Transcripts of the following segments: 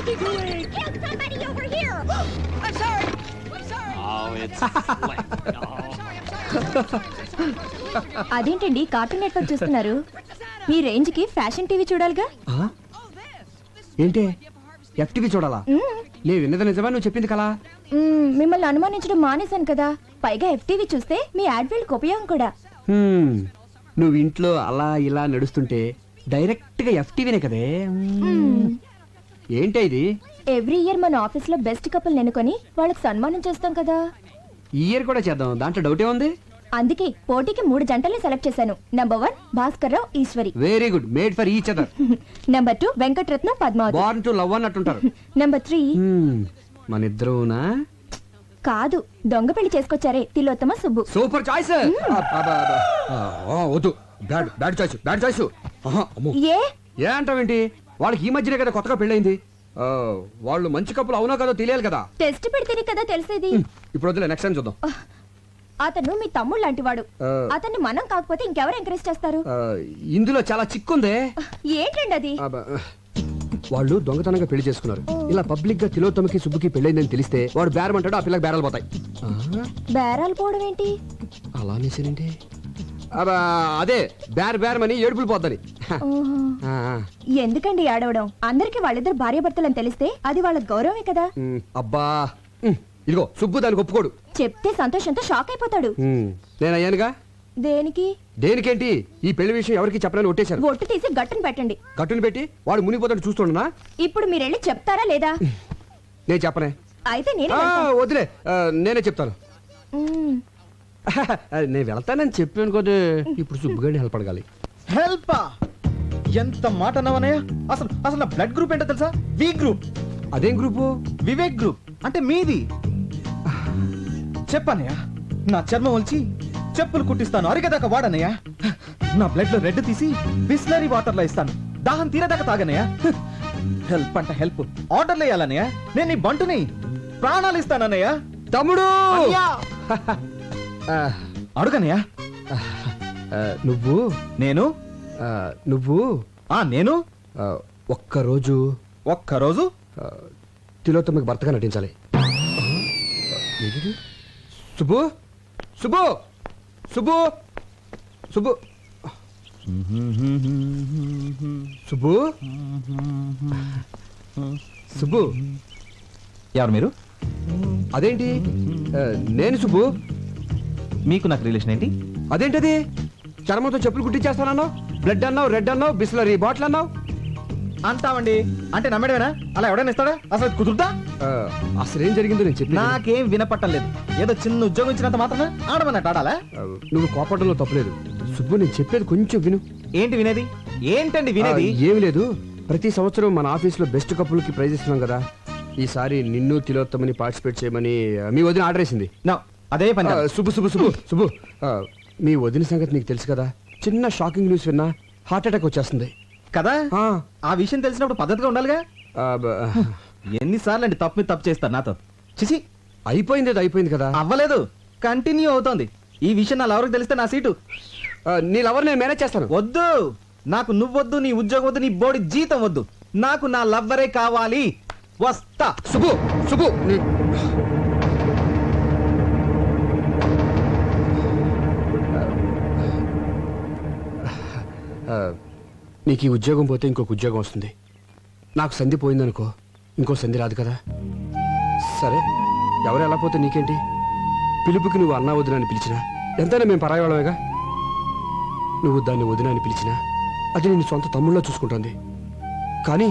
are you doing? Get somebody over here! I'm sorry. I'm sorry. Oh, it's Flint. Oh. అదేంటండి cartoon network చూస్తున్నారు? మీ range కి fashion TV చూడాలిగా. ఏంటి FTV చూడాలా? నేను విన్నది నిజమా, నువ్వు చెప్పింది కలా? మిమ్మల్ని అనుమానించడం మానేశాను కదా, పైగా ఎఫ్టీవీ చూస్తే మీ యాడ్వేల్కి ఉపయోగం కూడా. నువ్వు ఇంట్లో అలా ఇలా నడుస్తుంటే డైరెక్ట్ గా ఎఫ్టీవీనే కదే. ఏంటి ఇది? ఎవ్రీ ఇయర్ మన ఆఫీస్ లో బెస్ట్ కపుల్ ఎన్నుకొని వాళ్ళకి సన్మానం చేస్తాం కదా. ఈ ఇయర్ కూడా చేద్దాం, దాంట్లో డౌటే ఉంది. అందుకే పోటీకి 3 జంటల్ని సెలెక్ట్ చేశాను. Number 1 Bhaskar Rao Eshwari. Very good, made for each other. Number 2 Venkataratna Padmavathi. Born to love అన్నట్టుంటారు. నంబర్ 3 మన ఇద్దరునా? కాదు, దొంగ పెళ్లి చేసుకొచ్చారే, తిలోత్తమ సుబ్బు. Super choice. వద్దు, bad bad choice, bad choice. ఏ ఏ అంటావేంటి? వాళ్ళకి ఈ మధ్యనే కదా కొత్తగా పెళ్ళైంది. వాళ్ళు మంచి కప్పులు అవునో కదో తెలియాలి కదా. టెస్ట్ పెడితేనే కదా తెలిసేది. ఇప్పుడు వద్దులే, నెక్స్ట్ టైం చూద్దాం. అతను మీ తమ్ముడు లాంటి వాడు. అతన్ని మనం కాకపోతే ఇంకెవరు ఎంకరేజ్ చేస్తారు? ఇందులో చాలా చిక్కుందే. ఏంటండి అది? వాళ్ళు దొంగతనంగా పెళ్లి చేసుకున్నారు. ఇలా పబ్లిక్ గా తిలోత్తమకి సుబ్బుకి పెళ్ళైందని తెలిస్తే వాడు బేరం అంటాడు, ఆ పిల్లకి బేరాలు పోతాయి. బేరాలు పోవడం ఏంటి? అలా అనేసేనండి. అదే బేరమని ఏడుపులు పోద్దని. ఎందుకండి ఆడవడం? అందరికి వాళ్ళిద్దరు భార్యాభర్తలని తెలిస్తే అది వాళ్ళ గౌరవమే కదా. అబ్బా, ఇదిగో సుబ్బు దానికి ఒప్పుకోడు. చెప్తే సంతోషంతో షాక్ అయిపోతాడు. నేను అయ్యానుగా. దేనికి? దేనికేంటి? ఈ పెళ్లి విషయం ఎవరికి చెప్పనని ఒట్టేశాను. ఒట్టు తీసి గట్టును పెట్టండి. గట్టును పెట్టి వాడు మునిగిపోతాడు చూస్తుండనా? ఇప్పుడు మీరెళ్ళి చెప్తారా లేదా? నేను చెప్పనే. అయితే నేను వదిలే, నేనే చెప్తాను. నేను వెళ్తానని చెప్పాను కదా. ఇప్పుడు సుబ్బుగాడిని హెల్ప్ అడగాలి. హెల్ప్? ఎంత మాట అన్నావనయ్య? అసలు అసలు నా బ్లడ్ గ్రూప్ ఏంటో తెలుసా? V group. అదేం గ్రూపు? వివేక్ గ్రూప్. అంటే మీది. చెప్పనయ్య, నా చర్మం ఒలిచి చెప్పులు కుట్టిస్తాను, అరిగేదాకా వాడనయ్య. నా బ్లడ్ లో రెడ్ తీసి బిస్లరీ వాటర్ లో ఇస్తాను, దాహం తీరేదాకా తాగనయ్య. హెల్ప్ అంటే హెల్ప్, ఆర్డర్లు వేయాలన్నయ్య. నేను నీ బంటుని, ప్రాణాలు ఇస్తానన్నయ్య. తమ్ముడు అడుగనయ్య. నువ్వు నేను నువ్వు నేను ఒక్కరోజు తిలోత్తమకి భర్తగా నటించాలి. సుబ్బు సుబ్బు సుబ్బు సుబ్బు సుబ్బు సుబ్బు. ఎవరు మీరు? అదేంటి, నేను సుబ్బు. మీకు నాకు రిలేషన్ ఏంటి? అదేంటది? చర్మంతో చెప్పులు కుట్టించేస్తానన్నావు, బ్లడ్ అన్నావు, రెడ్ అన్నావు, బిస్లరీ బాటిల్ అన్నావు. అంటావండి అంటే నమ్మడమేనా? అలా ఎవడైనా ఇస్తాడా? అసలు కుదురుతా? అసలు ఏం జరిగిందో నేను చెప్పి. నాకేం వినపట్టం లేదు. ఏదో చిన్న ఉద్యోగం ఇచ్చినంత మాత్రం ఆడమన్నట్టు ఆడాలా? నువ్వు కోపడంలో తప్పలేదు సుబ్బు, నేను చెప్పేది కొంచెం విను. ఏంటి వినేది? ఏంటండి వినేది? ఏమి లేదు, ప్రతి సంవత్సరం మన ఆఫీస్ లో బెస్ట్ కపుల్ కి ప్రైజ్ ఇస్తున్నాం కదా. ఈసారి నిన్ను తిలోత్తమని పార్టిసిపేట్ చేయమని మీ వదిన ఆర్డర్ వేసింది. అదే పని. సుబ్బు సుబ్బు సుబ్బు సుబ్బు, మీ వదిన సంగతి నీకు తెలుసు కదా. చిన్న షాకింగ్ న్యూస్ విన్నా హార్ట్ అటాక్ వచ్చేస్తుంది కదా. ఆ విషయం తెలిసినప్పుడు పద్ధతిగా ఉండాలిగా. ఎన్నిసార్లు అండి తప్పు మీద తప్పు చేస్తారు నాతో? చిచి, అయిపోయింది, అది అయిపోయింది కదా. అవ్వలేదు, కంటిన్యూ అవుతోంది. ఈ విషయం నా లవర్కి తెలిస్తే నా సీటు. నీ లవర్ నేను మేనేజ్ చేస్తాను. వద్దు, నాకు నువ్వొద్దు, నీ ఉద్యోగం వద్దు, నీ బోడి జీతం వద్దు. నాకు నా లవ్వరే కావాలి. వస్తా. సుబ్బు సుబ్బు, నీకు ఈ ఉద్యోగం పోతే ఇంకొక ఉద్యోగం వస్తుంది. నాకు సంధి పోయిందనుకో, ఇంకో సంధి రాదు కదా. సరే, ఎవరు ఎలా పోతే నీకేంటి? పిలుపుకి నువ్వు అన్నా వదిన అని పిలిచినా ఎంతైనా మేము పరాయి వాళ్ళమేగా. నువ్వు దాన్ని వదిన అని పిలిచినా అది నేను సొంత తమ్ముళ్ళలో చూసుకుంటుంది. కానీ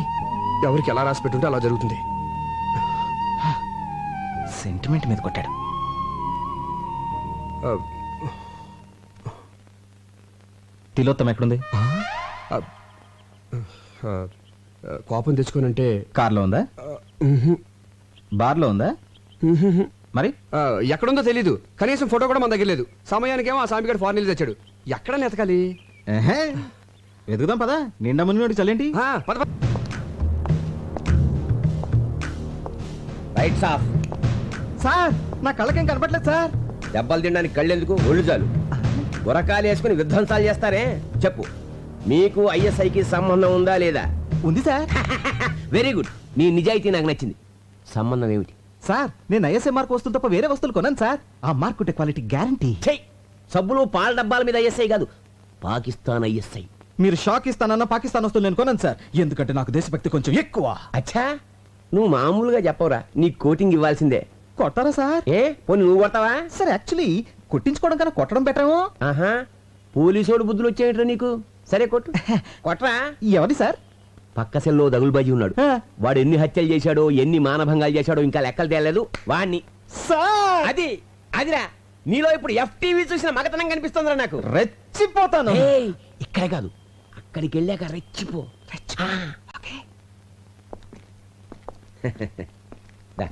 ఎవరికి ఎలా రాసి పెట్టుంటే అలా జరుగుతుంది. సెంటిమెంట్ మీద కొట్టాడు. తిలోత్తమ ఎక్కడుంది? కోపం తెచ్చుకోనంటే కార్లో ఉందా? బార్లో ఉందా? మరి ఎక్కడుందో తెలీదు. కనీసం ఫోటో కూడా మన దగ్గర లేదు. సమయానికేమో ఆ సామిగాడు ఫారెన్ తెచ్చాడు. ఎక్కడ నెతకాలి? వెతుకుదాం పదా. నిండా మునిగి చల్లేంటి. Rights of. సార్, నా కళ్ళకేం కనపట్లేదు సార్. దెబ్బలు తినడానికి కళ్ళెందుకు, ఒళ్ళు చాలు. గురకాలు వేసుకుని విధ్వంసాలు చేస్తారే. చెప్పు, మీకు ఐఎస్ఐకి సంబంధం ఉందా లేదా? ఉంది సార్. Very good. నీ నిజాయితీ నాకు నచ్చింది. సంబంధం ఏమిటి? సార్ నేను ఐఎస్ఐ మార్క్ వస్తువులు తప్ప వేరే వస్తువులు కొన్నాను సార్. ఆ మార్క్ ఉంటే క్వాలిటీ గ్యారంటీ. ఛై! సబ్బులు పాల డబ్బాల మీద ఐఎస్ఐ కాదు, పాకిస్తాన్ ఐఎస్ఐ. మీరు షాక్ ఇస్తానన్నా పాకిస్తాన్ వస్తువులు నేను కొన్నాను సార్, ఎందుకంటే నాకు దేశభక్తి కొంచెం ఎక్కువ. అచ్చా, నువ్వు మామూలుగా చెప్పవరా, నీ కోటింగ్ ఇవ్వాల్సిందే. కొట్టారా సార్? ఏ పోనీ నువ్వు కొడతావా? సార్ యాక్చువల్లీ కొట్టించుకోవడం కన్నా కొట్టడం బెటరేమో. ఆహా, పోలీసోడు బుద్ధులు వచ్చేయట్రా నీకు. సరే కొట్టు, కొట్రా. ఎవరి సార్? పక్క సెల్లో దగులుబాజీ ఉన్నాడు. ఆ. వాడు ఎన్ని హత్యలు చేశాడో, ఎన్ని మానభంగాలు చేశాడో ఇంకా లెక్కలు తేలేదు. వాడిని సార్ అదిరా, నీలో ఇప్పుడు FTV చూసిన మగతనం కనిపిస్తుందిరా నాకు. రెచ్చిపోతాను. ఏయ్, ఇక్కడే కాదు, అక్కడికి వెళ్ళాక రెచ్చిపో. ఆ, ఓకే. దా.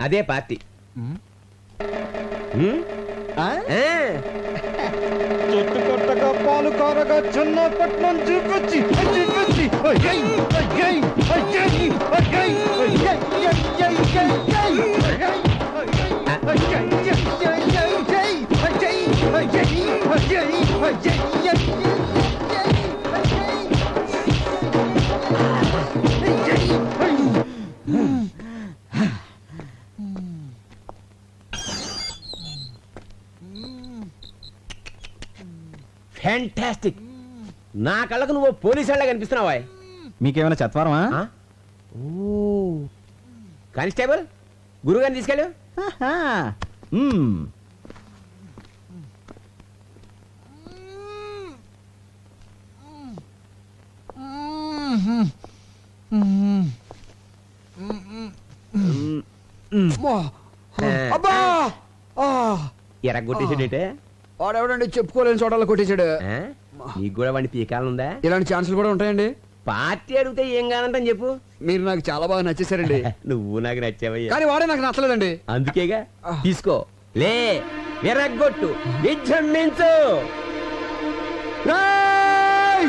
అదే పార్టీ. ఆ? ఆ. చెట్టు కొట్టగా పాలు కారగా చిన్నపట్నం చూపించి చూపించి అయ్యయ్, అయ్యయ్, అయ్యయ్, అయ్యయ్, అయ్యయ్, అయ్యయ్, ఫ్యాంటాస్టిక్. నా కళ్ళకు నువ్వు పోలీసు వాళ్ళ కనిపిస్తున్నావా? మీకేమైనా చత్వారమా? ఓ, కానిస్టేబుల్, గురుగారిని తీసుకెళ్ళు. అబ్బా! ఆ! ఎరగొట్టేసాడేటే. వాడెవడండి చెప్పుకోలేని చోటలో కొట్టేశాడు. ఆ? నీకు కూడా వాడిని పీకాలనుందా? ఇలాంటి ఛాన్సులు కూడా ఉంటాయండి. పార్టీ అడిగితే ఏం కాదంటని చెప్పు. మీరు నాకు చాలా బాగా నచ్చేసారండి. నువ్వు నాకు నచ్చావయ్యా. కానీ వాడే నాకు నచ్చలేదండి. అందుకేగా తీసుకో, లే, ఎరగొట్టు, విజృంభించు. రేయ్!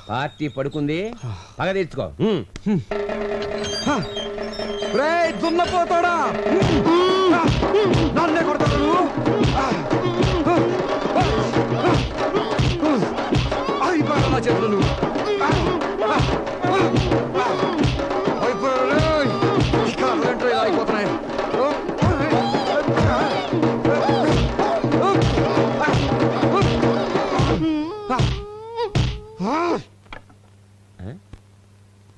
పార్టీ పడుకుంది, పగ తీర్చుకో. రేయ్, దున్నపోతాడా! నన్నే కొడతాడు నువ్వు? అయిపోయాడు నా చేతులు నువ్వు. అయిపోయాడు రేయ్. ఇక్కడ అర్థంటే ఇలా అయిపోతున్నాయి.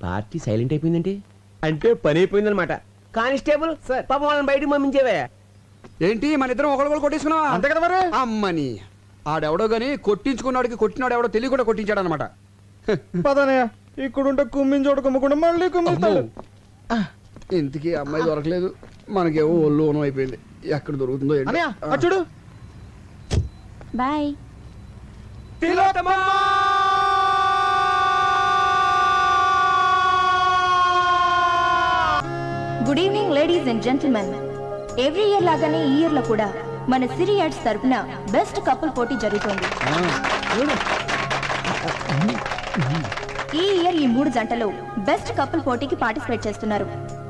పార్టీ సైలెంట్ అయిపోయిందంటే అంటే పని అయిపోయిందనమాట. కానిస్టేబుల్ సార్, పాపం వాళ్ళని బయటకు పంపించేవే. ఏంటి మన ఇద్దరం ఒకళ్ళు కొట్టేసుకున్నావా? అంతే కదా మరి. అమ్మని ఆడెవడో గాని కొట్టించుకున్నాడికి కొట్టినాడు ఎవడో తెలియ కూడా కొట్టించాడు అనమాట. పదనయ్య, ఇక్కడుంటే కుమ్మిన చోట కుమ్మకుండా మళ్ళీ కుమ్మిస్తాడు. ఇంతకీ అమ్మాయి దొరకలేదు, మనకేమో ఒళ్ళు ఊనం అయిపోయింది. ఎక్కడ దొరుకుతుందో ఏంటో. అనయ్య అటు చూడు. Bye. Good evening ladies and gentlemen. Every year లాగానే ఈ ఇయర్ లో కూడా మన సిరి యాడ్స్ తరపున బెస్ట్ కపుల్ పోటీ జరుగుతోంది. ఈ ఇయర్ ఈ 3 జంటలు బెస్ట్ కపుల్ పోటీకి పార్టిసిపేట్ చేస్తున్నారు.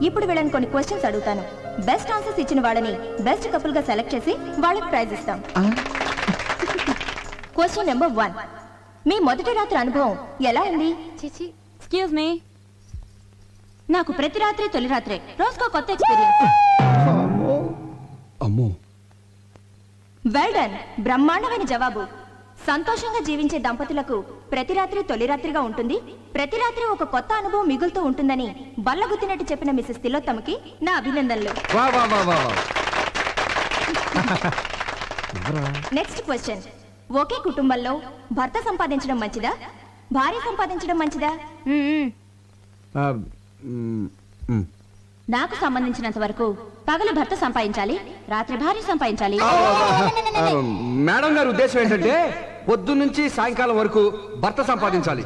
ఇప్పుడు వీళ్ళని కొన్ని క్వశ్చన్స్ అడుగుతాను. బెస్ట్ ఆన్సర్స్ ఇచ్చిన వాళ్ళని బెస్ట్ కపుల్ గా సెలెక్ట్ చేసి వాళ్ళకి ప్రైజ్ ఇస్తాం. Question number 1. మీ మొదటి రాత్రి అనుభవం ఎలా ఉంది? చిచి ఎక్స్క్యూజ్ మీ, నాకు ప్రతి రాత్రి తొలి రాత్రే, రోజుకో కొత్త ఎక్స్పీరియన్స్. అమ్మో, వెల్ డన్, బ్రహ్మాండమైన జవాబు. సంతోషంగా జీవించే దంపతులకు ప్రతి రాత్రి తొలి రాత్రిగా ఉంటుంది. ప్రతి రాత్రి ఒక కొత్త అనుభవం మిగులుతూ ఉంటుందని బల్లగుద్దినట్టు చెప్పిన మిసెస్ తిలోత్తమకి నా అభినందనలు. వా వా వా వా వా. Next question. ఒకే కుటుంబంలో భర్త సంపాదించడం మంచిదా, భార్య సంపాదించడం మంచిదా? ఆ, మ్. నాకు సంబంధించినంత వరకు పగలు భర్త సంపాదించాలి, రాత్రి భార్య సంపాదించాలి. మేడం గారి ఉద్దేశం ఏంటంటే పొద్దున్నుంచి సాయంకాలం వరకు భర్త సంపాదించాలి.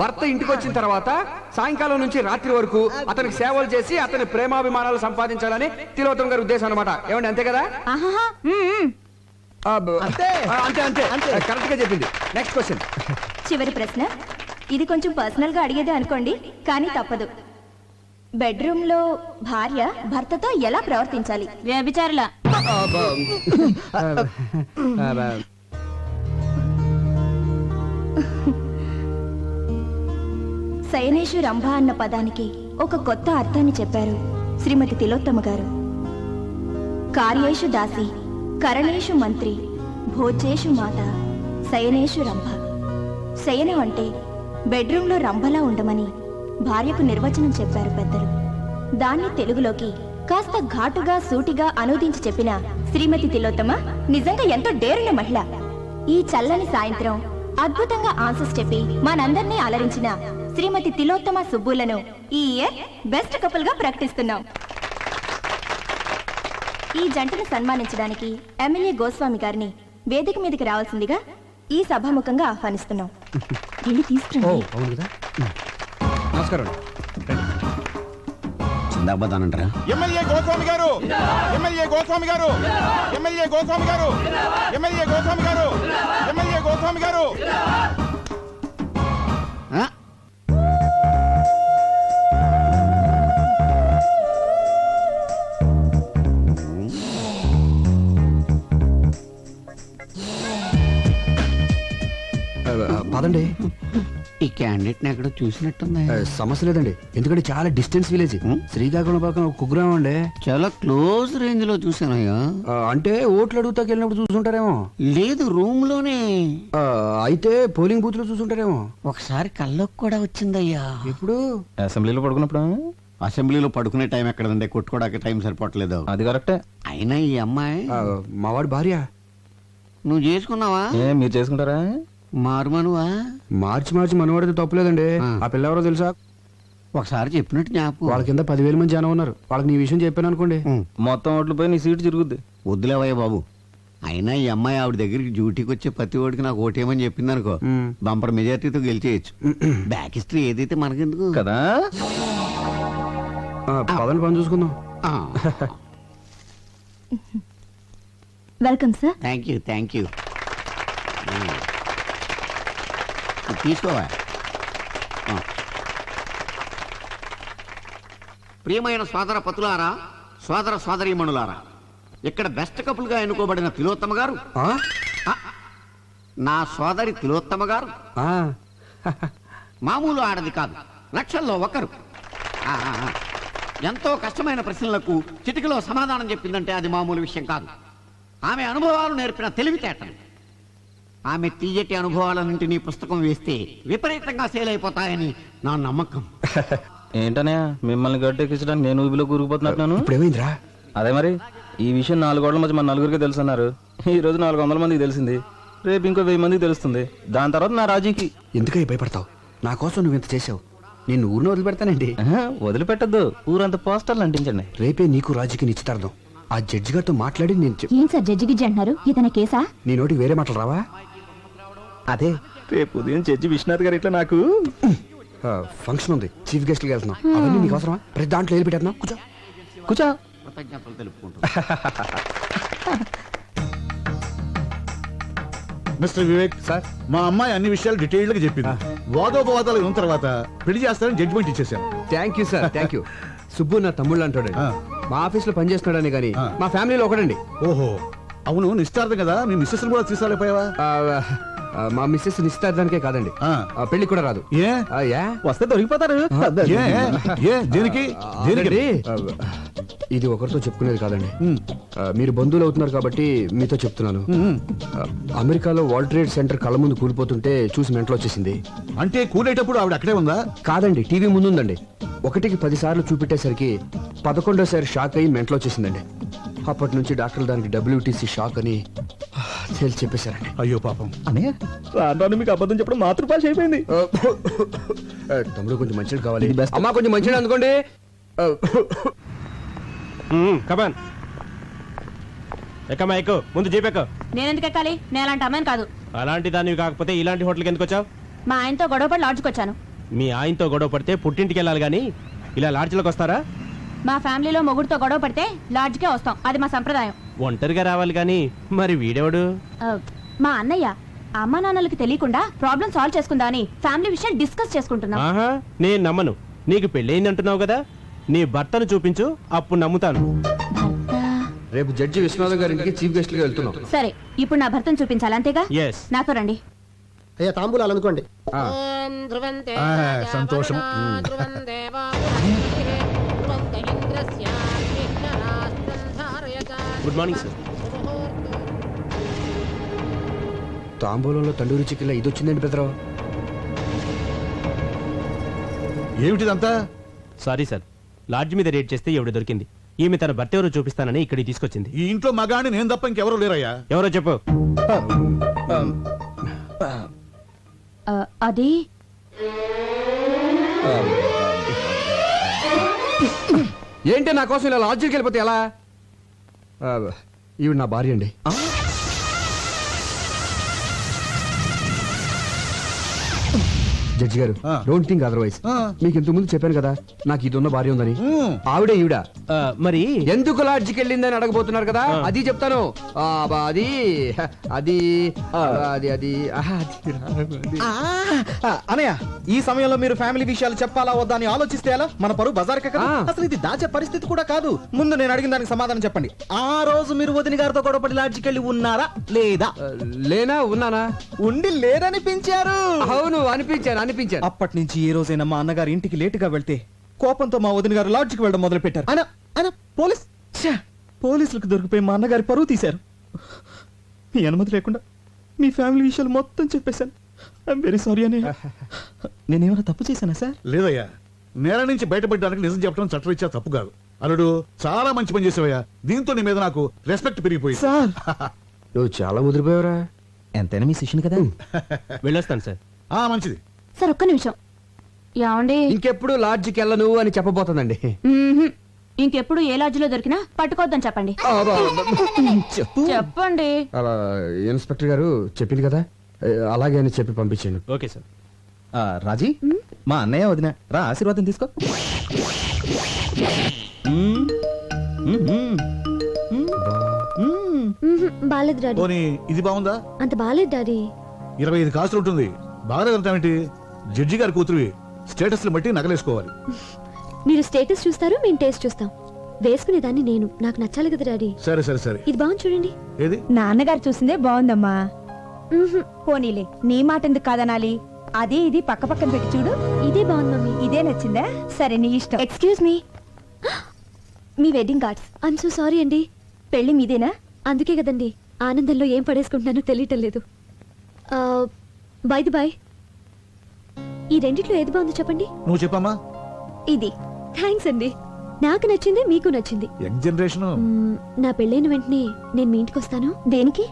భర్త ఇంటికి వచ్చిన తర్వాత సాయంకాలం నుంచి రాత్రి వరకు అతనికి సేవలు చేసి అతని ప్రేమాభిమానాలు సంపాదించాలని తిలోత్తమ గారి ఉద్దేశం అనమాట. ఏమండి, అంతే కదా? ఆహాహా, అంతే అంతే అంతే కరెక్ట్ గా చెప్పింది. Next question. చివరి ప్రశ్న. ఇది కొంచెం పర్సనల్ గా అడిగేదే అనుకోండి, కానీ తప్పదు. బెడ్రూమ్ లో భార్య భర్తతో ఎలా ప్రవర్తించాలి? వ్యభిచారుల. శయనేషు రంభ అన్న పదానికి ఒక కొత్త అర్థాన్ని చెప్పారు శ్రీమతి తిలోత్తమ గారు. కార్యేషు దాసి, కరణేషు మంత్రి, భోజేషు మాత, శయనేషు రంభ. శయనం అంటే బెడ్రూమ్లో రంభలా ఉండమని భార్యకు నిర్వచనం చెప్పారు పెద్దలు. దాన్ని తెలుగులోకి కాస్త ఘాటుగా సూటిగా అనువదించి చెప్పిన శ్రీమతి తిలోత్తమ నిజంగా ఎంతో డేరున్న మహిళ. ఈ చల్లని సాయంత్రం అద్భుతంగా ఆన్సర్స్ చెప్పి మనందరినీ అలరించిన శ్రీమతి తిలోత్తమ సుబ్బులను ఈ ఇయర్ బెస్ట్ కపుల్ గా ప్రకటిస్తున్నాం. ఈ జంటను సన్మానించడానికి ఎమ్మెల్యే గోస్వామి గారిని వేదిక మీదకి రావాల్సిందిగా ఈ సభాముఖంగా ఆహ్వానిస్తున్నాం. వెళ్ళి తీసుకురండి. అవును కదా. నమస్కారం. చిందాబాదానంటారా? ఎమ్మెల్యే గోస్వామి గారు, ఎమ్మెల్యే గోస్వామి గారు, ఎమ్మెల్యే గోస్వామి గారు, ఎమ్మెల్యే గోస్వామి గారు, ఎమ్మెల్యే గోస్వామి గారు. పదండి. ఈ క్యాండిడేట్ ఎక్కడ చూసినట్టుంది. సమస్య లేదండి, ఎందుకంటే చాలా డిస్టెన్స్ విలేజ్. శ్రీకాకుళం పక్కన ఒక కుగ్రామం అండి. చాలా క్లోజ్ రేంజ్ లో చూసానయ్యా. అంటే ఓట్లు అడుగుతాకి వెళ్ళినప్పుడు చూసుంటారేమో. లేదు, రూమ్ లోనే. అయితే పోలింగ్ బూత్ లో చూసుంటారేమో. ఒకసారి కల్లోకి కూడా వచ్చిందయ్యా. ఇప్పుడు అసెంబ్లీలో పడుకున్నప్పుడు. అసెంబ్లీలో పడుకునే టైం ఎక్కడండి, కొట్టుకోవడానికి టైం సరిపోవట్లేదు. అది కరెక్టే. అయినా ఈ అమ్మాయి మావాడి భార్య. నువ్వు చేసుకున్నావా? మీరు చేసుకుంటారా? మారుమనువా? మార్చి మనవాడితే తప్పులేదండి. ఆ పిల్ల ఎవరో తెలుసా? ఒకసారి చెప్పినట్టు జ్ఞాపకం. వాళ్ళ కింద 10,000 మంది జనం ఉన్నారు. వాళ్ళకి నీ విషయం చెప్పాను అనుకోండి, మొత్తం ఓట్లు పోయి నీ సీటు తిరుగుద్ది. వద్దులేవయ్య బాబు. అయినా ఈ అమ్మాయి ఆవిడ దగ్గరికి డ్యూటీకి వచ్చే ప్రతి ఓడికి నాకు ఓటేమని చెప్పింది అనుకో, బంపర్ మెజార్టీతో గెలిచేయచ్చు. బ్యాక్ హిస్టరీ ఏదైతే మనకెందుకు కదా. పదని పని చూసుకుందాం. Welcome sir. థ్యాంక్ యూ తీసుకోవా. ప్రియమైన సోదర పతులారా, సోదర సోదరీమణులారా, ఇక్కడ బెస్ట్ కపుల్ గా ఎన్నుకోబడిన తిలోత్తమ గారు, నా సోదరి తిలోత్తమ గారు మామూలు ఆడది కాదు, లక్షల్లో ఒకరు. ఎంతో కష్టమైన ప్రశ్నలకు చిటికలో సమాధానం చెప్పిందంటే అది మామూలు విషయం కాదు. ఆమె అనుభవాలు నేర్పిన తెలివితేటలు, ఆమె తీయటి అనుభవాలన్నింటినీ పుస్తకం వేస్తే విపరీతంగా సేల్ అయిపోతాయని నా నమ్మకం. ఏంటనే మిమ్మల్ని గట్టెక్కించడానికి నేను ఊబిలో కూరుకుపోతున్నాను. ఇప్పుడు ఏమైందిరా? అదే మరి, ఈ విషయం 4 గోడల మధ్య మన నలుగురికి తెలుసు అన్నారు. ఈ రోజు 400 మందికి తెలిసింది, రేపు ఇంకో 1000 మందికి తెలుస్తుంది. దాని తర్వాత నా రాజీకి. ఎందుకై భయపడతావు? నా కోసం నువ్వు ఇంత చేసావు, నేను ఊరిని వదిలిపెడతానండి. వదిలిపెట్టద్దు, ఊరంతా పోస్టర్లు అంటించండి. రేపే నీకు రాజుకి నిశ్చితార్థం. ఆ జడ్జి గారితో మాట్లాడి నేను ఏం సార్ జడ్జి గిడ్జి అంటున్నారు? ఇతని కేసా? నీ నోటికి వేరే మాటలు రావా? అదే రేపు ఉదయం జడ్జి విశ్వనాథ్ గారు ఇట్లా నాకు ఫంక్షన్ ఉంది, చీఫ్ గెస్ట్ కి వెళ్తున్నాం. అవన్నీ నీకు అవసరమా? ప్రతి దాంట్లో వెళ్ళి పెట్టేస్తున్నాం. కూర్చో. కృతజ్ఞతలు తెలుపుకుంటూ. మిస్టర్ వివేక్ సార్, మా అమ్మాయి అన్ని విషయాలు డీటెయిల్డ్ గా చెప్పింది. వాదోపవాదాలు విన్న తర్వాత పెళ్లి చేస్తారని జడ్జిమెంట్ ఇచ్చేసాను. Thank you sir, thank you. Subbu నా తమ్ముళ్ళు అంటాడు. మా ఆఫీస్ లో పనిచేస్తున్నాడని కానీ మా ఫ్యామిలీలో ఒకడండి. ఓహో, అవును, నిశ్చార్థం కదా, మీ మిస్సెస్ కూడా తీసుకురాలేకపోయావా? మా మిస్సెస్ నిశ్చితార్థానికే కాదండి, పెళ్లి కూడా రాదు. ఏ వస్తే దొరికిపోతారు. దేనికి? ఇది ఒకరితో చెప్పుకునేది కాదండి. మీరు బంధువులు అవుతున్నారు కాబట్టి మీతో చెప్తున్నాను. అమెరికాలో వరల్డ్ ట్రేడ్ సెంటర్ కళ్ళ ముందు కూలిపోతుంటే చూసి మెంటలు వచ్చేసింది. అంటే కూలేటప్పుడు ఆవిడ అక్కడే ఉందా? కాదండి, టీవీ ముందుందండి. 1కి 10 సార్లు చూపెట్టేసరికి 11వ షాక్ అయ్యి మెంటలు వచ్చేసిందండి. అప్పటి నుంచి డాక్టర్లు దానికి WTC షాక్ అని తేల్చి చెప్పేశారండి. అయ్యో పాపం. అనే రాను మీకు అబద్ధం చెప్పడం మాతృభాష అయిపోయింది. తమ్ముడు కొంచెం మంచిది కావాలి. అమ్మా కొంచెం మంచిది అందుకోండి. కమాన్ ఎక్కమ్మా, ఎక్కు. ముందు జీపెక్కు. నేనెందుకు ఎక్కాలి? నేను అలాంటి అమ్మాయిని కాదు. అలాంటి దానివి కాకపోతే ఇలాంటి హోటల్కి ఎందుకు వచ్చావు? మా ఆయనతో గొడవపడి లాడ్జ్కి వచ్చాను. మీ ఆయనతో గొడవ పడితే పుట్టింటికి వెళ్ళాలి కానీ ఇలా లాడ్జ్లోకి వస్తారా? మా ఫ్యామిలీలో మొగుడుతో గొడవ పడితే లాడ్జ్కే వస్తాం, అది మా సంప్రదాయం. ఒంటరిగా రావాలి కానీ మరి వీడెవడు? మా అన్నయ్య అమ్మా నాన్నలకి తెలియకుండా ప్రాబ్లం సాల్వ్ చేసుకుందా అని ఫ్యామిలీ విషయం డిస్కస్ చేసుకుంటున్నాం. ఆహా, నేను నమ్మను. నీకు పెళ్ళయింది అంటున్నావు కదా, నీ భర్తను చూపించు, అప్పుడు నమ్ముతాను. రేపు జడ్జి విశ్వనాథం గారింటికి చీఫ్ గెస్ట్ గా వెళ్తున్నాం. సరే ఇప్పుడు నా భర్తను చూపించాలి అంతేగా? ఎస్. నాతో రండి. అయ్యా తాంబూలాలు అనుకోండి. ఆ, సంతోషం. Good morning sir. తాంబూలంలో తండూరి చికెన్లో ఇది వచ్చిందండి పెద్దరావు. ఏమిటిదంతా? సారీ సార్, లాడ్జ్ మీద రేట్ చేస్తే ఎవడు దొరికింది. ఈమె తన భర్త ఎవరో చూపిస్తానని ఇక్కడికి తీసుకొచ్చింది. ఈ ఇంట్లో మగాని నేను తప్ప ఇంకెవరూ లేరయ్యా. ఎవరో చెప్పు. అది ఏంటి నా కోసం ఇలా లాడ్జికి వెళ్ళిపోతే ఎలా? ఈవిడ నా భార్య అండి. జడ్జి గారు, ఆ. Don't think otherwise. ఆ. మీకు ఇంతకు ముందు చెప్పాను కదా నాకు ఇది ఉన్న భార్య ఉందని. ఆవిడే ఈవిడ. మరి ఎందుకు లాడ్జికి వెళ్ళిందని అడగబోతున్నారు కదా, అది చెప్తాను. అది అది అది అది అనయ్య, ఈ సమయంలో మీరు ఫ్యామిలీ విషయాలు చెప్పాలా వద్దా అని ఆలోచిస్తే ఎలా? మన పరువు బజార్ కదా. ఆ. అసలు ఇది దాచే పరిస్థితి కూడా కాదు. ముందు నేను అడిగిన దానికి సమాధానం చెప్పండి. ఆ రోజు మీరు వదిన గారితో గొడవపడి లాడ్జికి వెళ్ళి ఉన్నారా లేదా? లేనా ఉన్నానా? ఉండి లేరనిపించారు. అవును, అనిపించాను. అప్పటి నుంచి ఏ రోజైనా మా అన్నగారి ఇంటికి లేటుగా వెళ్తే కోపంతో మా వదిన గారు లాడ్జికి వెళ్ళడం మొదలు పెట్టారు. పోలీసులకు దొరికిపోయి మా అన్నగారి పరువు తీశారు. మీ అనుమతి లేకుండా మీ ఫ్యామిలీ విషయాలు మొత్తం చెప్పేశాను. ఐఎమ్ వెరీ సారీ అని. నేనేమైనా తప్పు చేశానా సార్? లేదయ్యా, నేల నుంచి బయటపడడానికి నిజం చెప్పడం చట్టరీత్యా తప్పు కాదు. అల్లుడు, చాలా మంచి పని చేసావయ్యా. దీంతో నీ మీద నాకు రెస్పెక్ట్ పెరిగిపోయింది. సార్, నువ్వు చాలా ముదిరిపోయావురా. ఎంతైనా మీ శిష్యుని కదా. వెళ్ళొస్తాను సార్. మంచిది. సార్ ఒక్క నిమిషం. ఏమండి, ఇంకెప్పుడు లాడ్జికి వెళ్ళను అని చెప్పబోతుందండి. ఇంకెప్పుడు ఏ లాడ్జిలో దొరికినా పట్టుకోవద్దని చెప్పండి. చెప్పు. చెప్పండి. అలా ఇన్స్పెక్టర్ గారు చెప్పింది కదా, అలాగే అని చెప్పి పంపించాను. Okay sir. రాజీ, మా అన్నయ్య వదిన రా, ఆశీర్వాదం తీసుకో. బాలేదు డాడీ, పోనీ ఇది బాగుందా? అంత బాలేదు డాడీ. 25 కాసులు ఉంటుంది. బాగా ఏంటి? జడ్జి గారి కూతురువి. స్టేటస్లు బట్టి నగలేసుకోవాలి. మీరు స్టేటస్ చూస్తారు, మేము టేస్ట్ చూస్తాం. వేసుకునేదాన్ని నేను, నాకు నచ్చాలి కదా డాడీ. సరే సరే సరే. ఇది బాగుంది చూడండి. ఏది? నాన్నగారు చూసిందే బాగుందమ్మా. పోనీలే, నీ మాట ఎందుకు కాదనాలి? అది ఇది పక్క పక్కన పెట్టి చూడు. ఇదే బాగుంది మమ్మీ. ఇదే నచ్చిందా? సరే, నీ ఇష్టం. Excuse me, me wedding cards. I'm so sorry అండి. పెళ్లి మీదేనా? అందుకే కదండి ఆనందంలో ఏం పడేసుకుంటున్నానో తెలియటం లేదు. బై ది బై, ఈ రెండిట్లో ఏది బాగుందో చెప్పండి. నువ్వు చెప్పమ్మా. ఇది. థ్యాంక్స్ అండి, నాకు నచ్చింది, మీకు నచ్చింది. Young generation. నా పెళ్ళైన వెంటనే నేను మీ ఇంటికి వస్తాను. దేనికి?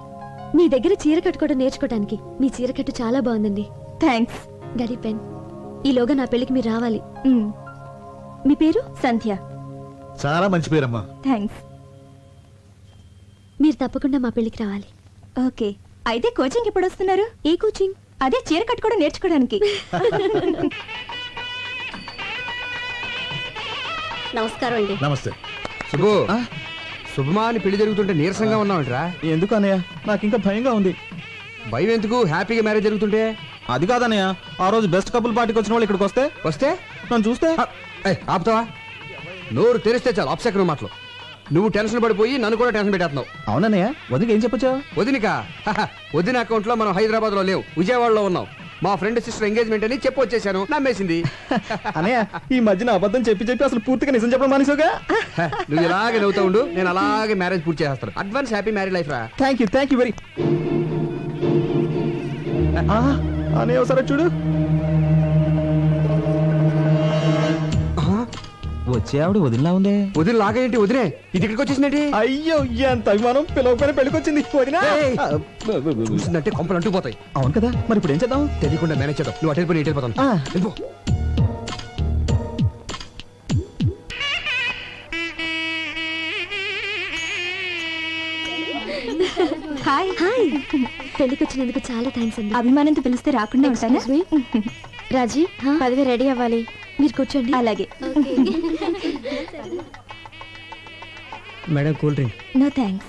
మీ దగ్గర చీర కట్టుకోవడం నేర్చుకోవడానికి. మీ చీర కట్టు చాలా బాగుందండి. థ్యాంక్స్. Daddy pen. ఈలోగా నా పెళ్లికి మీరు రావాలి. మీ పేరు? సంధ్య. చాలా మంచి పేరమ్మా. థ్యాంక్స్. మీరు తప్పకుండా మా పెళ్లికి రావాలి. ఓకే. అయితే కోచింగ్ ఎప్పుడు వస్తున్నారు? ఏ కోచింగ్? అదే చీర కట్టుకోవడం నేర్చుకోవడానికి. నమస్కారం అండి. నమస్తే. శుభు, శుభమా అని పెళ్లి జరుగుతుంటే నీరసంగా ఉన్నావంటరా? ఎందుకు అన్నయ్య, నాకు ఇంకా భయంగా ఉంది. భయం ఎందుకు? హ్యాపీగా మ్యారేజ్ జరుగుతుంటే. అది కాదన్నయ్య, ఆ రోజు బెస్ట్ కపుల్ పార్టీకి వచ్చిన వాళ్ళు ఇక్కడికి వస్తే నన్ను చూస్తే ఆపుతావా? నోరు తెరిస్తే చాలు అప్సెకరం మాటలు. నువ్వు టెన్షన్ పడిపోయి నన్ను కూడా టెన్షన్ పెట్టేస్తున్నావు. అవునన్నయ్య, వదిలికి ఏం చెప్పొచ్చా? వదినిక వదిన అకౌంట్ లో మనం హైదరాబాద్ లో లేవు, విజయవాడలో ఉన్నాం. మా ఫ్రెండ్ సిస్టర్ ఎంగేజ్మెంట్ అని చెప్పి వచ్చేసాను. నమ్మేసింది. అన్నయ్య, ఈ మధ్యన అబద్ధం చెప్పి అసలు పూర్తిగా నిజం చెప్పడం మానేసావుగా. నువ్వు ఇలాగే నవ్వుతా ఉండు, నేను అలాగే మ్యారేజ్ పూర్తి చేస్తాను. అడ్వాన్స్ హ్యాపీ మ్యారేజ్ లైఫ్ రా. Thank you very. అన్నయ్య ఒకసారి చూడు. వచ్చే ఆవిడ వదిలిలా ఉందే. వదిన లాగా ఏంటి? వదిలే ఇది ఇక్కడికి వచ్చేసిందేంటి? అయ్యో, ఎంత అభిమానం! పిలవకపోయినా పెళ్ళికొచ్చింది వదినా. చూసిందంటే కొంపలు అంటుకుపోతాయి. అవును కదా, మరి ఇప్పుడు ఏం చేద్దాం? తెలియకుండా మేనేజ్ చేద్దాం. నువ్వు అటు వెళ్ళిపోయి ఇటు వెళ్ళిపోతాను. వెళ్ళిపో. హాయ్. పెళ్లికి వచ్చినందుకు చాలా థ్యాంక్స్ అండి. అభిమానంతో పిలిస్తే రాకుండా ఉంటాను. రాజీ, పదవి రెడీ అవ్వాలి. మీరు కూర్చోండి. అలాగే. Madam, cool drink. No thanks.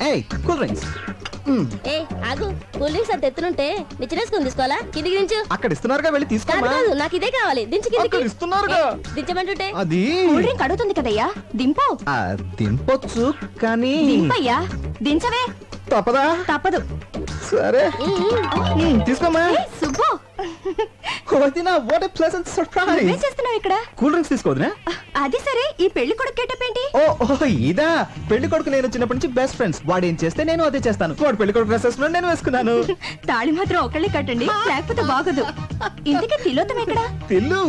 ఏయ్, కూల్ డ్రింక్స్. ఏ ఆగు, కూల్ డ్రింక్స్ అంత ఎత్తునుంటే నిచ్చినేసుకుని తీసుకోవాలా? కిందికి దించు. అక్కడ ఇస్తున్నారుగా, వెళ్ళి కాదు తీసుకోమా. కాదు, నాకు ఇదే కావాలి. దించు కిందికి. అక్కడ ఇస్తున్నారుగా. దించమంటుంటే అది కూల్ డ్రింక్ అడుగుతుంది కదయ్యా, దింపు. ఆ, దింపొచ్చు కానీ దింపయ్యా, దించవే. తప్పదా? తప్పదు. సరే తీసుకోమా. ఏయ్, సుబ్బు, వదినా, వాట్ ఎ ప్లెజెంట్ నువ్వేం సర్ప్రైజ్. చేస్తున్నావు ఇక్కడ? కూల్ డ్రింక్స్ తీసుకోవద్దునా? అది సరే, ఈ పెళ్లి కొడుకు గెటప్ ఏంటి? ఓ ఇదా, పెళ్లి కొడుకు నేను చిన్నప్పటి నుంచి బెస్ట్ ఫ్రెండ్స్. వాడు ఏం చేస్తే నేను అదే చేస్తాను. వాడు పెళ్లి కొడుకు డ్రెస్ వేసుకున్నాడు, నేను వేసుకున్నాను. తాళి మాత్రం ఒకళ్ళే కట్టండి, లేకపోతే బాగోదు. ఇంతకీ తిలోతం ఎక్కడ? Tillu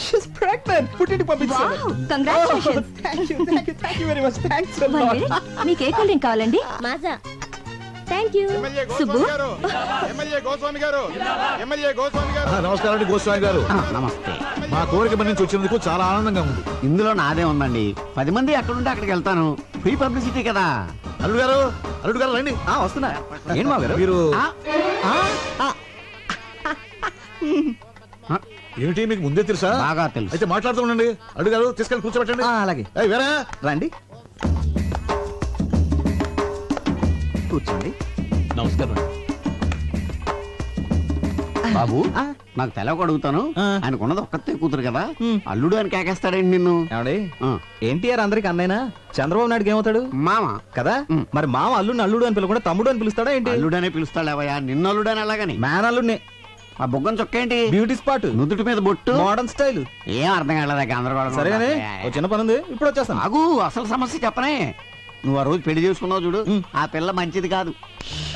she's pregnant. పుట్టింటికి పంపించాను. Wow, congratulations. Thank you very much. Thanks a One lot. minute. మీకు ఏ కూల్ డ్రింక్ కావాలండి? Maaza. Thank you. MLA Subbu? Goswami గారు, ఎమ్మెల్యే గోస్వామి గారు, ఎమ్మెల్యే గోస్వామి గారు. నమస్కారం అండి గోస్వామి గారు. నమస్తే. మా కోరిక మన్నించి వచ్చినందుకు చాలా ఆనందంగా ఉంది. ఇందులో నాదే ఉందండి. 10 మంది ఎక్కడుంటే అక్కడికి వెళ్తాను. ఫ్రీ పబ్లిసిటీ కదా. అల్లుడు గారు, అల్లుడు గారు రండి. వస్తున్నా. ఏం మా గారు మీరు ఆ, ఏమిటి మీకు ముందే తెలుసా? బాగా తెలుసు. అయితే మాట్లాడుతూ ఉండండి. అల్లుడు గారు తీసుకెళ్ళి కూర్చోబెట్టండి. అలాగే ఏయ్, వేరా రండి, కూర్చోండి. బాబు, ఆ. నాకు తెలవక అడుగుతాను. ఆ. ఆయనకున్నది ఒక్కతే కూతురు కదా, అల్లుడు అని కేకేస్తాడండి నిన్ను. ఏమండి, ఆ. ఎన్టీఆర్ అందరికి అన్నైనా, చంద్రబాబు నాయుడుకి ఏమవుతాడు మామ. కదా? మరి మామ అల్లుడిని అల్లుడు అని పిలవకుండా తమ్ముడు అని పిలుస్తాడా ఏంటి? అల్లుడనే పిలుస్తాడేవయ్యా, నిన్ను అల్లుడని అలాగని. మ్యాన్ అల్లుడిని. ఆ బొగ్గం చొక్క ఏంటి? బ్యూటీ స్పాట్, నుదుటి మీద బొట్టు. Modern style. ఏం అర్థం కాలేదా? గందరగోళం. సరేగానే, ఓ చిన్న పని ఉంది, ఇప్పుడు వచ్చేస్తాను. ఆగు, అసలు సమస్య చెప్పనే. నువ్వు ఆ రోజు పెళ్లి చేసుకున్నావు చూడు, ఆ పిల్ల మంచిది కాదు.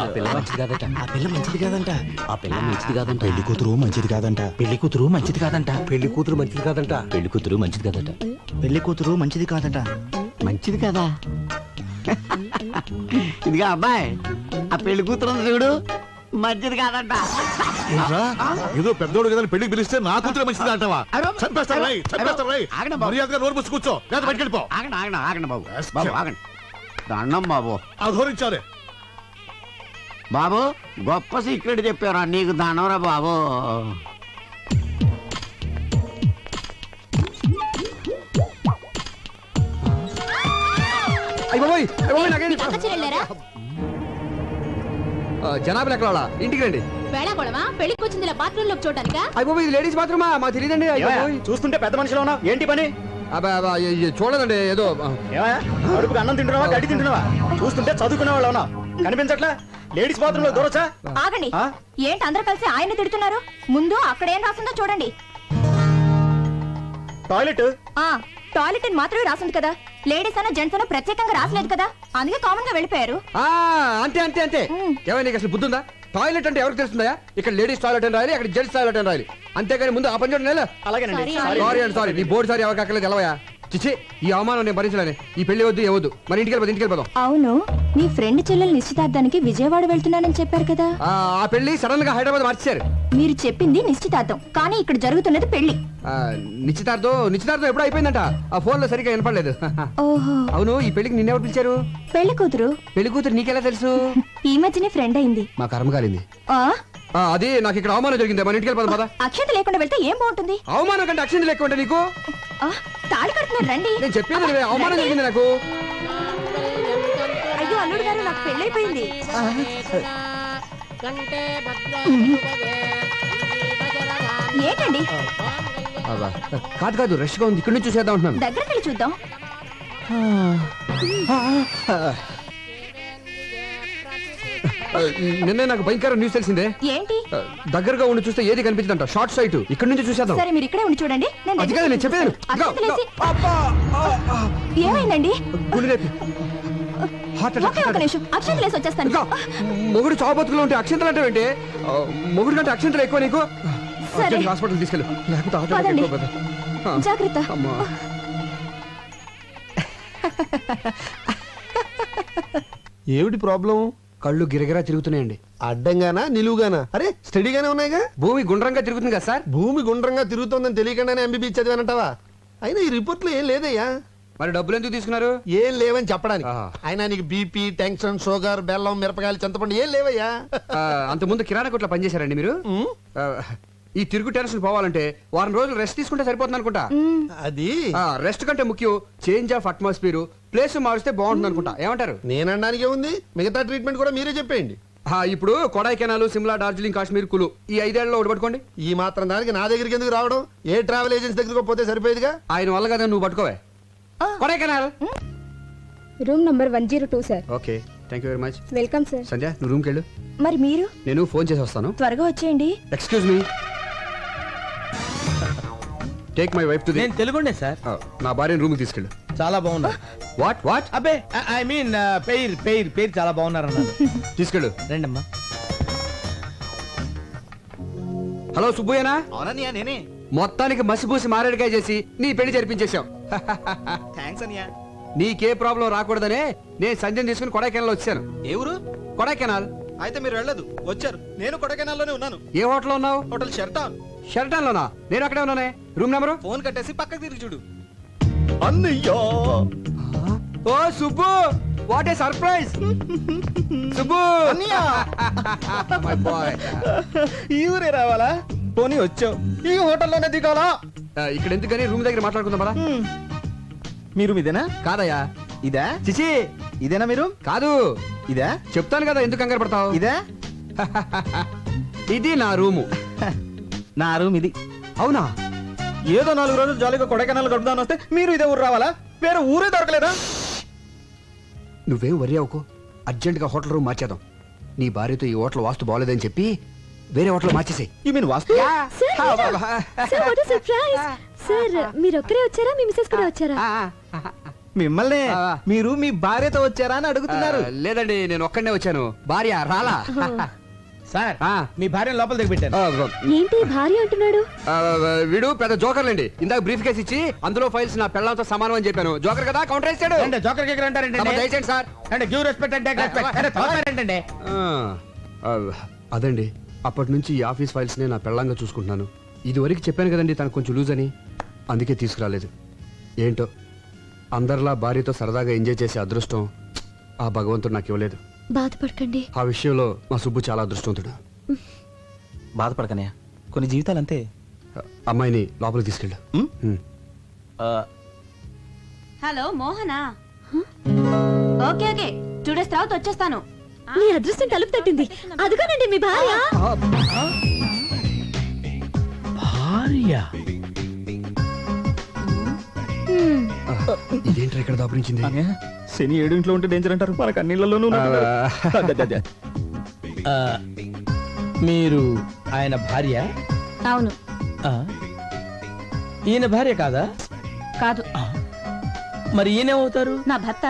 ఆ పిల్ల మంచిది కాదట. ఆ పిల్ల మంచిది కాదంట. ఆ పిల్ల మంచిది కాదంట. పెళ్లి కూతురు మంచిది కాదంట. పెళ్లి కూతురు మంచిది కాదంట. పెళ్లి కూతురు మంచిది కాదంట. పెళ్లి కూతురు మంచిది కాదట. పెళ్లి కూతురు మంచిది కాదంట. మంచిది కదా. ఇదిగా అబ్బాయి, ఆ పెళ్లి కూతురు ఉంది చూడు, మంచిది కాదంట. ఏంట్రా? ఏదో పెద్దోడు కదా అని పెళ్లికి పిలిస్తే నా కూతురు మంచిది అంటావా? చంపేస్తారు రై, చంపేస్తారు రై. ఆగండి బాబు. మర్యాదగా నోరు మూసి కూర్చో, లేదా బయటికి వెళ్ళిపో. ఆగండి ఆగండి ఆగండి బాబు. బాబు ఆగండి. దండం బాబు. అధోరించారే. బాబు, గొప్ప సీక్రెట్ చెప్పారా, నీకు దండంరా బాబు. అయ్య బాబోయ్, అయ్య బాబోయ్, నాకేంటి? వెళ్ళారా? జనాభా ఎక్కడ వాళ్ళ? ఇంటికి రండి. వేళాకోళమా? పెళ్లికి వచ్చింది ఇలా బాత్రూమ్ లోకి చూడటానికా? అయ్య బాబోయ్, ఇది లేడీస్ బాత్రూమా? మాకు తెలియదండి. అయ్య బాబోయ్. చూస్తుంటే పెద్ద మనిషిలో ఉన్నావు, ఏంటి పని? చూడదండి, ఏదో ఏమయ్యా, అడుపుకి అన్నం తింటున్నావా, గడ్డి తింటున్నావా? చూస్తుంటే చదువుకునే వాళ్ళు ఉన్నావు, కనిపించట్లా? లేడీస్ బాత్రూమ్ లో దూరొచ్చా? ఆగండి. ఆ? ఏంటి అందరూ కలిసి ఆయన తిడుతున్నారు? ముందు అక్కడ ఏం రాసిందో చూడండి. టాయిలెట్. ఆ టాయిలెట్ అని మాత్రమే రాసింది కదా, లేడీస్ అన్న జెంట్స్ అన్న ప్రత్యేకంగా రాసలేదు కదా, అందుకే కామన్ గా వెళ్ళిపోయారు. అంతే అంతే అంతే. ఏమైనా నీకు అసలు బుద్ధి ఉందా? టాయిలెట్ అంటే ఎవరికి తెలుస్తుందా? ఇక్కడ లేడీస్ టాయిలెట్ అని రాయాలి, అక్కడ జెంట్స్ టాయిలెట్ అని రాయాలి. అంతేగాని ముందు ఆ పని చూడండి. అలాగేనండి. సారీ అండి, సారీ. నీ బోర్డు సారీ ఎవరికి అక్కర్లేదు, ఎలవయా. చిచ్చి, ఈ అవమానం నేను భరించలేను. ఈ పెళ్లి వద్దు, ఏవద్దు. మరి ఇంటికి వెళ్ళిపోదాం. అవును, మీ ఫ్రెండ్ చెల్లెలు నిశ్చితార్థానికి విజయవాడ వెళ్తున్నానని చెప్పారు కదా. ఆ పెళ్లి సడన్ గా హైదరాబాద్ మార్చారు. మీరు చెప్పింది నిశ్చితార్థం, కానీ ఇక్కడ జరుగుతున్నది పెళ్లి. నిశ్చితార్థం ఎప్పుడు అయిపోయిందంట. ఆ ఫోన్ లో సరిగ్గా వినపడలేదు. ఓహో. అవును, ఈ పెళ్లికి నిన్నెవరు పిలిచారు? పెళ్లి కూతురు. పెళ్లి కూతురు నీకెలా తెలుసు? ఈ మధ్యనే ఫ్రెండ్ అయింది. మా కర్మ కాలింది. ఆ అది నాకు ఇక్కడ అవమానం జరిగింది. మన ఇంటికి వెళ్ళిపోదాం పద. అక్షంత లేకుండా వెళ్తే ఏం బాగుంటుంది? అవమానం కంటే అక్షంత లెక్క ఉంటే నీకు? తాళి కడుతున్నారు, రండి. నేను చెప్పేది వినవే, అవమానం జరిగింది నాకు. అయ్యో అల్లుడు గారు, నాకు పెళ్ళైపోయింది. ఏంటండి? కాదు రష్ గా ఉంది, ఇక్కడ నుంచి చూసేద్దాం అంటున్నాను. దగ్గరికి వెళ్ళి చూద్దాం. నిన్నే నాకు భయంకర న్యూస్ తెలిసిందే. ఏంటి? దగ్గరగా ఉండి చూస్తే ఏది కనిపించదంట. Short site. ఇక్కడ నుంచి చూసేద్దాం. సరే, మీరు ఇక్కడే ఉండి చూడండి. అది కాదు నేను చెప్పాను. ఏమైందండి? హార్ట్ ఒకే ఒక నిమిషం, అక్షంతలు వేసి వచ్చేస్తాను. మొగుడు చావు బతుకులో ఉంటే అక్షంతలు అంటే ఏంటి? మొగుడు కంటే అక్షంతలు ఎక్కువ నీకు? సరే. హాస్పిటల్ తీసుకెళ్ళు, లేకపోతే హార్ట్ అటాక్ పదండి. ఎక్కువ కదా. జాగ్రత్త. అమ్మా. ఏమిటి ప్రాబ్లం? కళ్ళు గిరగిరా తిరుగుతున్నాయండి. అడ్డంగానా నిలువుగానా? అరే స్టడీగానే ఉన్నాయిగా. భూమి గుండ్రంగా తిరుగుతుంది కదా సార్? భూమి గుండ్రంగా తిరుగుతోందని తెలియకుండానే ఎంబీబీ చదివానంటావా? అయినా ఈ రిపోర్ట్ లో ఏం లేదయ్యా. మరి డబ్బులు ఎందుకు తీసుకున్నారు? ఏం లేవని చెప్పడానికి. ఆహా. అయినా నీకు బీపీ, టెన్షన్, షుగర్, బెల్లం, మిరపకాయలు, చింతపండు ఏం లేవయ్యా. అంత ముందు కిరాణా కొట్లో పనిచేశారండి మీరు? ఈ తిరుగు టెన్షన్ పోవాలంటే వారం రోజులు రెస్ట్ తీసుకుంటే సరిపోతుంది అనుకుంటా. అది రెస్ట్ కంటే ముఖ్యం చేంజ్ ఆఫ్ అట్మాస్ఫియర్, ప్లేస్ మారిస్తే బాగుంటుంది అనుకుంటా, ఏమంటారు? నేనడానికి ఉంది, మిగతా ట్రీట్మెంట్ కూడా మీరే చెప్పేయండి. ఇప్పుడు కొడైకెనాల్, సిమ్లా, డార్జిలింగ్, కాశ్మీర్, కులు ఈ 5 ఏళ్లలో ఒకటి పట్టుకోండి. ఈ మాత్రం దానికి నా దగ్గరికి ఎందుకు రావడం? ఏ ట్రావెల్ ఏజెన్సీ దగ్గరకు పోతే సరిపోయేదిగా. ఆయన వల్ల కదా నువ్వు పట్టుకోవే. Kodaikanal room number 102 sir. Okay, thank you very much. Welcome sir. Sandhya, నువ్వు రూమ్కి వెళ్ళు. మరి మీరు? నేను ఫోన్ చేసి వస్తాను. త్వరగా వచ్చేయండి. Excuse me, take my wife to the. నేను తెలుగుండే సార్. నా భార్యను రూమ్కి తీసుకెళ్ళు. చాలా బాగున్నారు. వాట్? అబ్బే ఐ మీన్ పేరు చాలా బాగున్నారు అన్నారు. తీసుకెళ్ళు. రండమ్మా. హలో, సుబ్బయ్యనా? అవునన్నయ్య, నేనే. మొత్తానికి మసిపూసి మారేడుకాయ చేసి నీ పెళ్లి జరిపించేశాం. థ్యాంక్స్ అన్నయ్య. నీకే ప్రాబ్లం రాకూడదనే నేను సంజయ్ తీసుకుని కొడైకెనాల్ వచ్చాను. ఏ ఊరు? కొడైకెనాల్. అయితే మీరు వెళ్ళదు, వచ్చారు. నేను కొడైకెనాల్లోనే ఉన్నాను. ఏ హోటల్లో ఉన్నావు? హోటల్ షెర్టాన్. షెల్టన్ లోనా? నేను అక్కడే ఉన్నానే. Room number? ఫోన్ కట్టేసి పక్కకి తిరిగి చూడు. అన్నయ్య. ఓ Subbu, what a surprise. Subbu అన్నయ్య. My boy. ఈ ఊరే రావాలా? పోనీ వచ్చావు, ఈ హోటల్లోనే దిగాలా? ఇక్కడ ఎందుకని రూమ్ దగ్గర మాట్లాడుకుందాం పదా. మీరు ఇదేనా? కాదయ్యా. ఇదా? చిచి, ఇదేనా మీరు? కాదు. ఇదా? చెప్తాను కదా, ఎందుకు కంగారు పడతావు? ఇదా? ఇది నా రూము. నా రూమ్ ఇది. అవునా? ఏదో 4 రోజులు జాలీగా కొడైకెనాల్ గడుపుదాని వస్తే మీరు ఇదే ఊరు రావాలా? వేరే ఊరే దొరకలేదా? నువ్వేం వరి అవ్వకు, అర్జెంట్ గా హోటల్ రూమ్ మార్చేద్దాం. నీ భార్యతో ఈ హోటల్ వాస్తు బాగోలేదని చెప్పి వేరే హోటల్ మార్చేసాయి. You mean vastu? సార్ మీరు ఒక్కరే వచ్చారా? మీ మిసెస్ కూడా వచ్చారా? మిమ్మల్ని మీరు మీ భార్యతో వచ్చారా అని అడుగుతున్నారు. లేదండి, నేను ఒక్కడనే వచ్చాను, భార్య రాలా. సార్, మీ భార్య లోపల దిగి పెట్టారు. ఏంటి భార్య అంటున్నాడు? వీడు పెద్ద జోకర్లండి. ఇందాక బ్రీఫ్ కేసు ఇచ్చి అందులో ఫైల్స్ నా పెళ్ళంతో సమానం అని చెప్పాను. జోకర్ కదా, కౌంటర్ వేసాడు. జోకర్ కేకర్ అంటారంటే దయచేయండి సార్. అంటే గివ్ రెస్పెక్ట్ అంటే ఏంటంటే అదండి, అప్పటి నుంచి ఈ ఆఫీస్ ఫైల్స్ నే నా పెళ్ళంగా చూసుకుంటున్నాను. ఇది వరకు చెప్పాను కదండి తనకు కొంచెం లూజ్ అని, అందుకే తీసుకురాలేదు. ఏంటో అందరిలా భార్యతో సరదాగా ఎంజాయ్ చేసే అదృష్టం ఆ భగవంతుడు నాకు ఇవ్వలేదు. బాధపడకండి. ఆ విషయంలో మా సుబ్బు చాలా అదృష్టవంతుడు. బాధపడకనే, కొన్ని జీవితాలు అంతే. అమ్మాయిని లోపలికి తీసుకెళ్ళు. Hello Mohana. Okay okay, 2 days తర్వాత వచ్చేస్తాను. మీ అదృష్టం తలుపు తట్టింది. అదిగోనండి మీ భార్య. ఇదేంటి ఇక్కడ దాపురించింది? శని 7 ఇంట్లో ఉంటే డేంజర్ అంటారు, మనకు అన్నిళ్లలోనూ. మీరు ఆయన భార్య? అవును. ఈయన భార్య కాదా? కాదు. మరి ఈయనేమవుతారు? నా భర్త.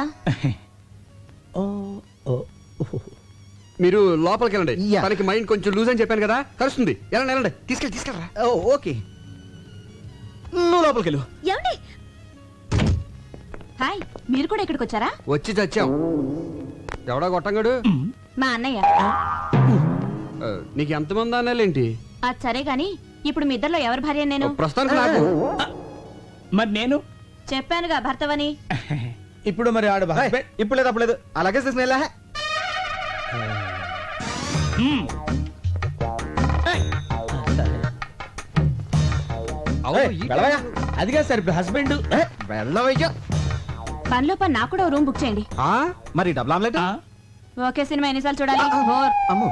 మీరు లోపలికి వెళ్ళండి. తనకి మైండ్ కొంచెం లూజ్ అని చెప్పాను కదా, కలుస్తుంది. వెళ్ళండి, తీసుకెళ్ళరా. ఓకే, నువ్వు లోపలికి వెళ్ళు. ఏమండి? హాయ్, మీరు కూడా ఇక్కడికి వచ్చారా? వచ్చి చచ్చాం. ఎవడా గొట్టంగాడు? మా అన్నయ్య. నీకు ఎంతమంది అన్నాలేంటి? అది సరే గాని ఇప్పుడు మీ ఇద్దరిలో ఎవరి భార్య నేను? ప్రస్తుతానికి నాకు. మరి నేను చెప్పానుగా భర్తవని. ఇప్పుడు మరి ఆడు ఇప్పుడు లేదు అప్పుడు లేదు. అలాగే తీసుకునేలా. అదిగా సార్ హస్బెండ్. పనిలో పని నాకు కూడా రూమ్ బుక్ చేయండి. మరి డబుల్ ఆమ్లెట్. ఓకే, సినిమా ఎన్నిసార్లు చూడాలి? అమ్మో,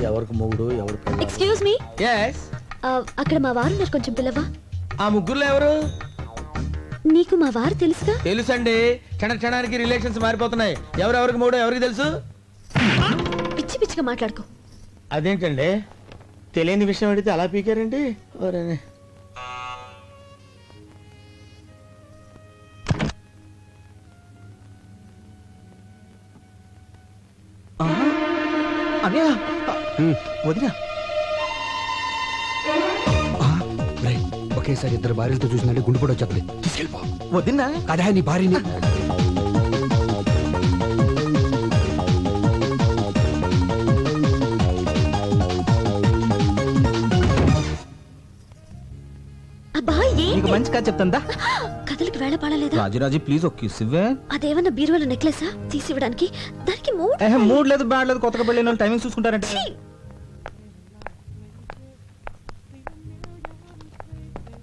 ఎవరికి మొగుడు ఎవరు? Excuse me. yes, అక్కడ మా వారు ఉన్నారు, కొంచెం పిల్లవా? ఆ ముగ్గురులో ఎవరు? నీకు మా వారు తెలుసుగా? తెలుసండి, క్షణానికి రిలేషన్స్ మారిపోతున్నాయి. ఎవరెవరికి మూడో ఎవరికి తెలుసు? పిచ్చి పిచ్చిగా మాట్లాడుకో. అదేంటండి, తెలియని విషయం అడిగితే అలా పీకారండి. వదినా, ఒకేసారి ఇద్దరు భార్యలతో చూసినట్టు గుండు కూడా వచ్చేది. తీసుకెళ్ళిపో. వదినా కదా నీ భార్యని. నీకు మంచి కథ చెప్తాందా? కథలకు వేళ పడలేదా? రాజురాజు ప్లీజ్ ఒక కిస్ ఇవ్వే. అదేమన్నా బీరువాల నెక్లెసా తీసి ఇవ్వడానికి? దానికి మూడ్ లేదు, బ్యాడ్ లేదు, కొత్తగా పెళ్ళిన వాళ్ళు టైమింగ్ చూసుకుంటారంటే.